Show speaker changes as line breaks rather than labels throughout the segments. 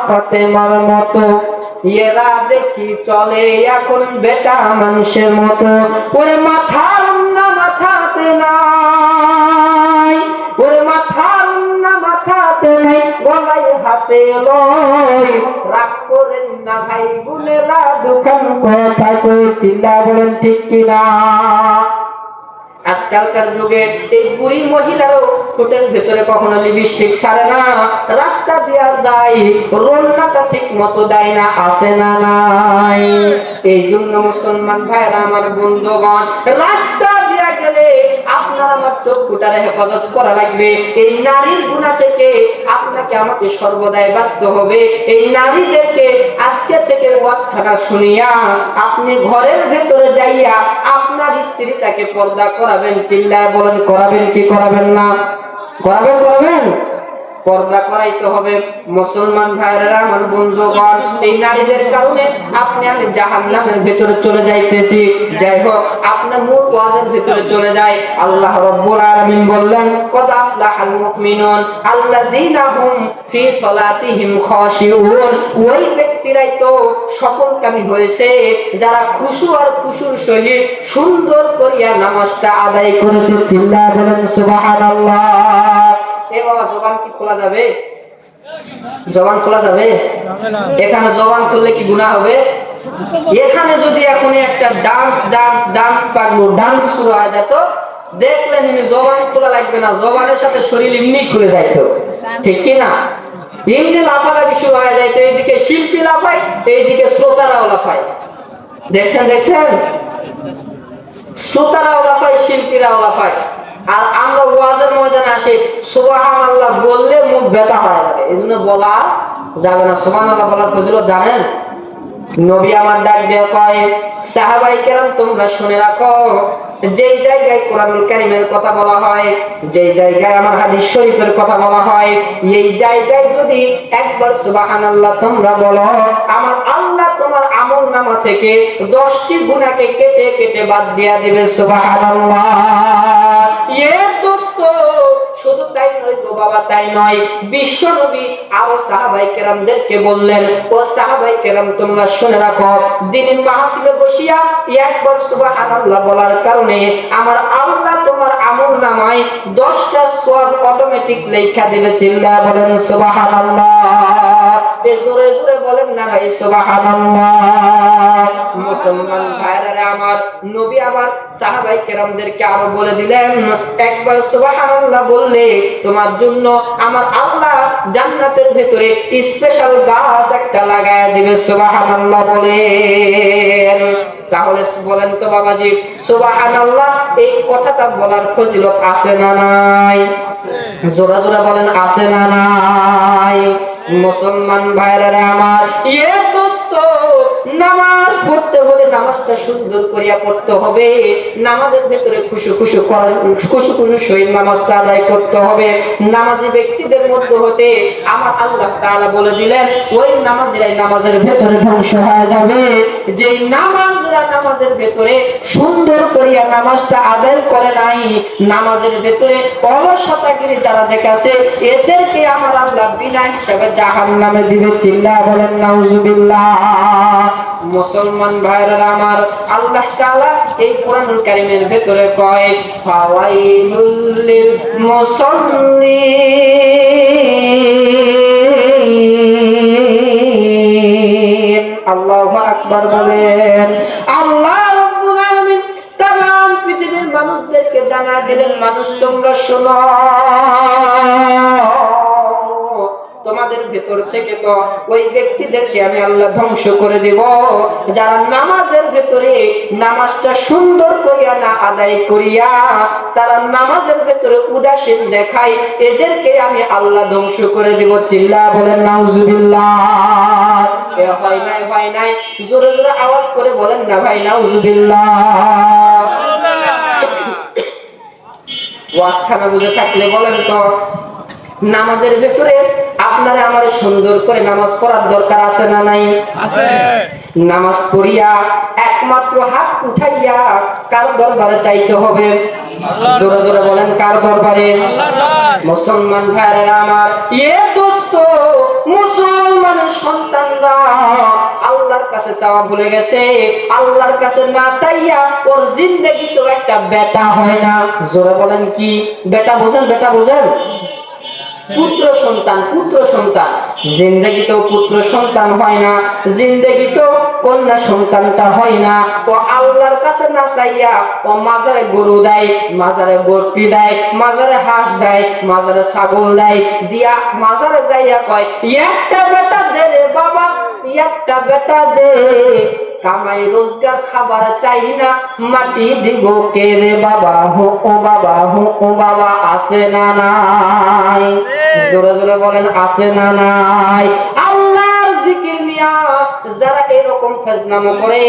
ফাতেমার মতো, এরা দেখি চলে এখন বেটা মানুষের মতো। ওরে মাথার না মাথাতে নাই, ওরে মাথার না মাথাতে নাই, গলায় হাতে লয়। রাগ করেন না ভাই বোনেরা, দোকান কথা কই চিল্লা বলেন ঠিক কিনা। আজকালকার যুগে এই বুড়ি মহিলারও ঠোঁটের ভেতরে কখনো লিপস্টিক ছাড়ে না, রাস্তা দিয়া যায় রন্নাটা ঠিক মতো দেয় না, আসে না নাই। এই জন্য মুসলমান ভাইরা আমার বন্ধুগণ, রাস্তা দিয়া গেলে আপনার আমার চোখটারে হেফাজত করা লাগবে। এই নারীর গুনাহ থেকে আপনাকে আমাকে সর্বদাই বাঁচতে হবে। এই নারীদেরকে আজকে থেকে ওয়াজখানা শুনিয়া আপনি ঘরের ভেতরে যাইয়া আপনার স্ত্রীটাকে পর্দা করাবেন। চিল্লায় বলেন করাবেন কি করাবেন না? করাবেন, করাবেন, পর্দা করাইতে হবে। মুসলমান ভাইরা আমার বন্ধুগণ, এই নারীদের কারণে আপনি আমি জাহান্নামের ভিতরে চলে যাইতেছি। যাই হোক, আপনার মূল ওয়াজের ভিতরে চলে যায়। আল্লাহ রাব্বুল আলামিন বললেন, কদ আফলাহাল মুমিনুন আল্লাযীনা হুম ফি সালাতিহিম খাশিউন। ওই ব্যক্তিরাই তো সফলকামী হয়েছে যারা খুশু আর খুশুর সহিত সুন্দর করিয়া নামাজটা আদায় করেছে। চিল্লায়া বলেন সুবহানাল্লাহ। এ বাবা, জবান কি খোলা যাবে? জবান খোলা যাবে? এখানে জবান খুললে কি গুনাহ হবে? এখানে যদি এখনই একটা dance dance dance Paglu dance শুরু হয়ে যেত, দেখলেন ইনি জবান খোলা লাগবে না, জবানের সাথে শরীর এমনি খুলে যাইতো, ঠিক কি না? এমনি লাফালাফি শুরু হয়ে যাইতো, এইদিকে শিল্পী লাফায়, এইদিকে শ্রোতারাও লাফায়। দেখছেন দেখছেন, শ্রোতারাও লাফায়, শিল্পীরাও লাফায়। আর আমরা ওয়াজের ময়দানে আসি, সুবহানাল্লাহ বললে মুখ ব্যথা হয়ে যাবে, এজন্য বলা যাবে না। সুবহানাল্লাহ বলার ফজিলত জানেন? নবী আমার ডাক দিয়ে কয়, সাহাবায়ে কেরাম তোমরা শুনে রাখো, যেই জায়গায় কোরআনুল কারীমের কথা বলা হয়, যেই জায়গায় আমার হাদিস শরীফের কথা বলা হয়, এই জায়গায় যদি একবার সুবহানাল্লাহ তোমরা বলো, আমার আল্লাহ তোমার আমলনামা থেকে 10টি গুনাহকে কেটে কেটে বাদ দিয়ে দিবে। সুবহানাল্লাহ। এ দোস্ত, শুধু তাই নয় গো বাবা, তাই নয়, বিশ্ব নবী আরো সাহাবায়ে কেরামদেরকে বললেন, ও সাহাবায়ে কেরাম তোমরা শুনে রাখো, দিনের মাহফিলে বসিয়া একবার সুবহানাল্লাহ বলার কারণে আমার আল্লাহ তোমার আমলনামায় 10টা সওয়াব অটোমেটিক লেখা দিবে। চিল্লায়া বলেন সুবহানাল্লাহ। জোরে জোরে বলেন না ভাই সুবহানাল্লাহ। মুসলমান ভাইরা আমার, নবী আবার সাহাবায়ে কেরামদেরকে আরো বলে দিলেন, একবার সুবহানাল্লাহ বললে তোমার জন্য আমার আল্লাহ জান্নাতের ভেতরে স্পেশাল গাছ একটা লাগায়া দিবে। সুবহানাল্লাহ বলেন। তাহলে বলেন তো বাবাজি, সুবহানাল্লাহ এই কথাটা বলার ফজিলত আছে না নাই? জোরা জোরা বলেন, আছে না নাই? মুসলমান ভাইরা আমার, এ দোস্ত, নামাজ পড়তে হলে নামাজটা সুন্দর করিয়া পড়তে হবে। নামাজের ভেতরে খুশু খুশু সহিত নামাজটা আদায় করতে হবে। নামাজি ব্যক্তিদের মধ্যে হতে আমার আল্লাহ তাআলা বলে দিলেন, ওই নামাজিরাই নামাজের ভেতরে ধ্বংস হয়ে যাবে। যে নামাজরা নামাজের ভেতরে সুন্দর করিয়া নামাজটা আদায় করে নাই, নামাজের ভেতরে অলসতাগিরি যারা দেখাছে, এদেরকে আমার আল্লাহ বিনা হিসাবে জাহান্নামে দিবে। চিল্লায়া বলেন নাউজুবিল্লাহ। মুসলমান ভাইরা আমার, আল্লাহ তাআলা এই কোরআনুল কারীমের ভেতরে কয়, ফাওয়াইলুল লিল মুসাল্লিন। আল্লাহু আকবার বলেন। আল্লাহ রাব্বুল আলামিন তামাম পৃথিবীর মানুষদেরকে জানা দিলেন, মানুষ তোমরা শোনো, তোমাদের ভেতর থেকে তো ওই ব্যক্তিদেরকে আমি আল্লাহ ধ্বংস করে দেব যারা নামাজের ভেতরে নামাজটা সুন্দর করিয়া না আদায় করিয়া তারা নামাজের ভেতরে উদাসীন দেখায়, এদেরকে আমি আল্লাহ ধ্বংস করে দেব। চিল্লায়া বলেন নাউজুবিল্লাহ। হয় নাই, হয় নাই, জোরে জোরে আওয়াজ করে বলেন না ভাই নাউজুবিল্লাহ। ওয়াজখানা বুঝে থাকলে বলেন তো, নামাজের ভেতরে আপনারা আমার সুন্দর করে নামাজ পড়ার দরকার আছে না নাই? আছে। নামাজ পড়িয়া একমাত্র হাত উঠাইয়া কার দরবারে চাইতে হবে? আল্লাহর। জোরে জোরে বলেন, কার দরবারে? আল্লাহর। মুসলমান ভাইরা আমার, এ দোস্ত, মুসলমানের সন্তানরা আল্লাহর কাছে চাওয়া ভুলে গেছে। আল্লাহর কাছে না চাইয়া ওর জিন্দেগি তো একটা বেটা হয় না। জোরে বলেন কি বেটা বোঝেন? বেটা বোঝেন? পুত্র সন্তান, পুত্র সন্তান। জিন্দেগিতেও পুত্র সন্তান হয় না, জিন্দেগিতেও কন্যা সন্তানটা হয় না। ও আল্লাহর কাছে না চাইয়া ও মাজারে গরু দেয়, মাজারে বকরি দেয়, মাজারে হাঁস দেয়, মাজারে ছাগল দেয়, দিয়া মাজারে যাইয়া কয় একটা বেটা দে রে বাবা, একটা বেটা দে, কামাই রোজগার খাবার চাই না, মাটি দিব কে রে বাবা, হো ও বাবা, হো ও বাবা, আছে না নাই? জোরে জোরে বলেন আছে না নাই? আল্লাহর জিকির নিয়া যারা এরকম ফাজলামো করে,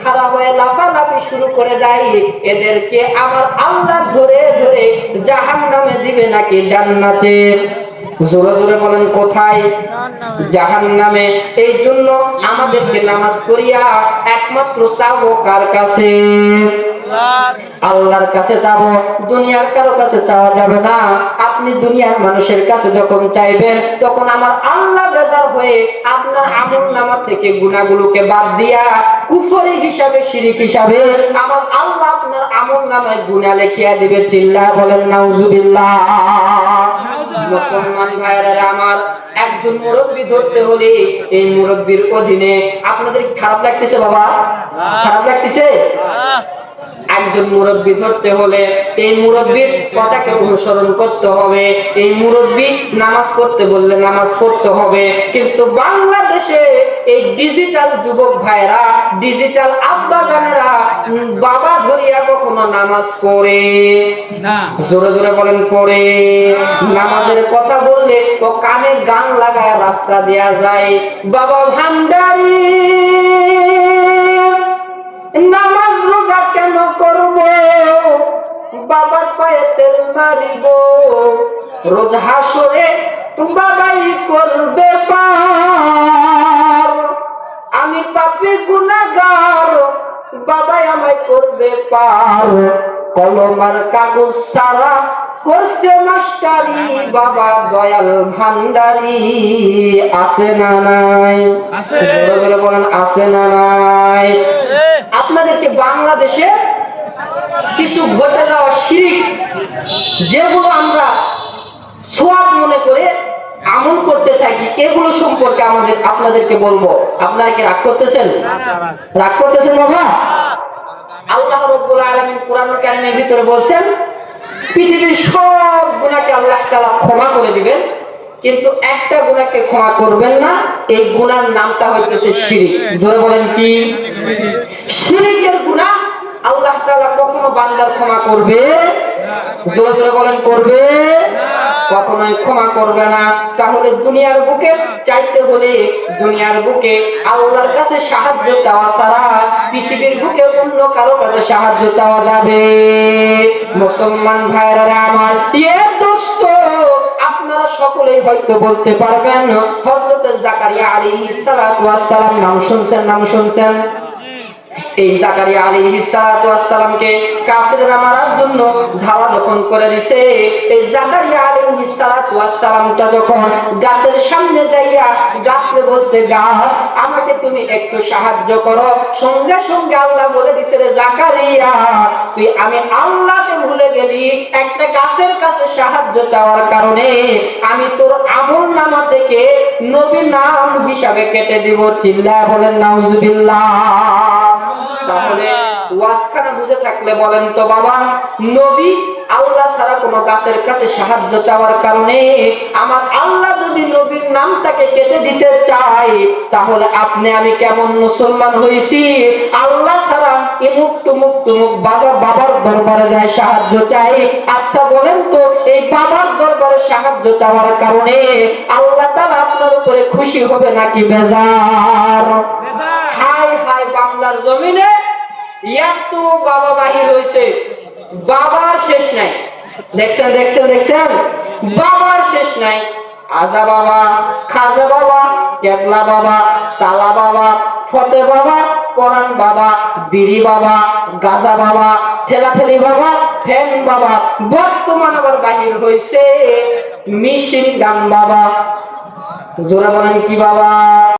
খারাপ হয়ে লাফালাফি শুরু করে দেয়, এদেরকে আমার আল্লাহ ধরে ধরে জাহান্নামে দিবে নাকি জান্নাতে? জোরে জোরে বলেন কোথায়? জাহান্নামে। এই জন্য আমাদেরকে নামাজ পড়িয়া একমাত্র চাবো কার কাছে? আল্লাহর কাছে চাবো, দুনিয়ার কারো কাছে চাওয়া যাবে না। আপনি দুনিয়ার মানুষের কাছে যখন চাইবেন, তখন আমার আল্লাহ বেজার হয়ে আপনার আমলনামা থেকে গুনাহগুলোকে বাদ দিয়া কুফরি হিসাবে, শিরক হিসাবে আমার আল্লাহ আপনার আমলনামায় গুনাহ লিখিয়া দিবে। চিল্লায়া বলেন নাউজুবিল্লাহ। মুসলমান ভাইরা আমার, একজন মুরব্বি ধরতে হলে এই মুরব্বির অধীনে আপনাদের খারাপ লাগতেছে বাবা? খারাপ লাগতেছে? একজন মুরব্বি ধরতে হলে এই মুরব্বির কথাকে অনুসরণ করতে হবে। এই মুরব্বি নামাজ পড়তে বললে নামাজ পড়তে হবে। কিন্তু বাংলাদেশে এই ডিজিটাল যুবক ভাইরা, ডিজিটাল আব্বা জানেরা বাবা ধরিয়া কখনো নামাজ পড়ে না। জোরে জোরে বলেন পড়ে। নামাজের কথা বললে ও কানে গান লাগায় রাস্তা দেয়া যায়। বাবা ভান্ডারি নামাজ রোজা কেন করব, বাবার পায়ে তেল মারিব, রোজ হাসরে বাবাই করবে পার, আমি পাপী গুনাহগার, বাবাই আমায় করবে পার, কলমার কাগজ সারা করছে মাস্টারি, বাবা দয়াল ভান্ডারি, আছে না নাই? আছে। বলেন আছে না নাই? আপনাদেরকে বাংলাদেশে কিছু ঘটে যাওয়া শিরক, যেগুলো আমরা সওয়াব মনে করে আমল করতে থাকি, এগুলো সম্পর্কে আপনাদেরকে বলবো। আপনারা কি রাগ করতেছেন? রাগ করতেছেন বাবা? আল্লাহ রাব্বুল আলামিন কোরআনুল কারীমের ভিতরে বলছেন, পৃথিবীর সব গুনাহকে আল্লাহ তাআলা ক্ষমা করে দিবেন, কিন্তু একটা গুনাহকে ক্ষমা করবেন না। এই গুনার নামটা হইতেছে শিরক। জোরে বলেন কি? শিরকের গুনাহ আল্লাহ তাআলা কখনো বান্দার ক্ষমা করবে? জোরে জোরে বলেন করবে? কখনোই ক্ষমা করবে না। তাহলে দুনিয়ার বুকে চাইতে হলে দুনিয়ার বুকে আল্লাহর কাছে সাহায্য চাওয়া ছাড়া পৃথিবীর বুকে অন্য কারো কাছে সাহায্য চাওয়া যাবে? মুসলমান ভাইরা আমার, এ দোস্ত আপনারা সকলেই হয়তো বলতে পারবেন হযরত জাকারিয়া আলাইহিস সালাতু ওয়াস সালাম নাম শুনছেন? নাম শুনছেন? এই জাকারিয়া আলাইহিস সালাতু ওয়াস সালামকে কাফিররা মারার জন্য ধাওয়া যখন করে দিয়েছে, এই জাকারিয়া আলাইহিস সালাতু ওয়াস সালামটা যখন গাছের সামনে যাইয়া গাছকে বলছে, গাছ আমাকে তুমি একটু সাহায্য করো, সঙ্গে সঙ্গে আল্লাহ বলে দিয়েছে, রে জাকারিয়া তুই আমি আল্লাহকে ভুলে গেলি, একটা গাছের কাছে সাহায্য চাওয়ার কারণে আমি তোর আমলনামা থেকে নবী নাম হিসাবে কেটে দিব। চিল্লায়া বলেন নাউজুবিল্লাহ। তাহলে ওয়াজখানা বুঝে থাকলে বলেন তো বাবা, নবী আল্লাহ ছাড়া কোনো গাছের কাছে সাহায্য চাওয়ার কারণে আমার আল্লাহ যদি নবীর নামটাকে কেটে দিতে চায়, তাহলে আপনি আমি কেমন মুসলমান হইছি? আল্লাহ ছাড়া ইমুক টুমুক টুমুক বাবার দরবারে যায় সাহায্য চাই। আচ্ছা বলেন তো, এই বাবার দরবারে সাহায্য চাওয়ার কারণে আল্লাহ তাআলা আপনার উপরে খুশি হবে নাকি বেজার? হাই হাই, বাংলার জমিনে এত বাবা বাহির হয়েছে, বাবার শেষ নাই। দেখছেন দেখছেন দেখছেন, বাবার শেষ নাই। আজা বাবা, খাজা বাবা, কেবলা বাবা, তালা বাবা, ফতে বাবা, কোরআন বাবা, বিড়ি বাবা, গাজা বাবা, ঠেলাঠেলি বাবা, ফ্যান বাবা, বর্তমান আবার বাহির হয়েছে মিশিং গান বাবা। জোরে বলেন কি বাবা?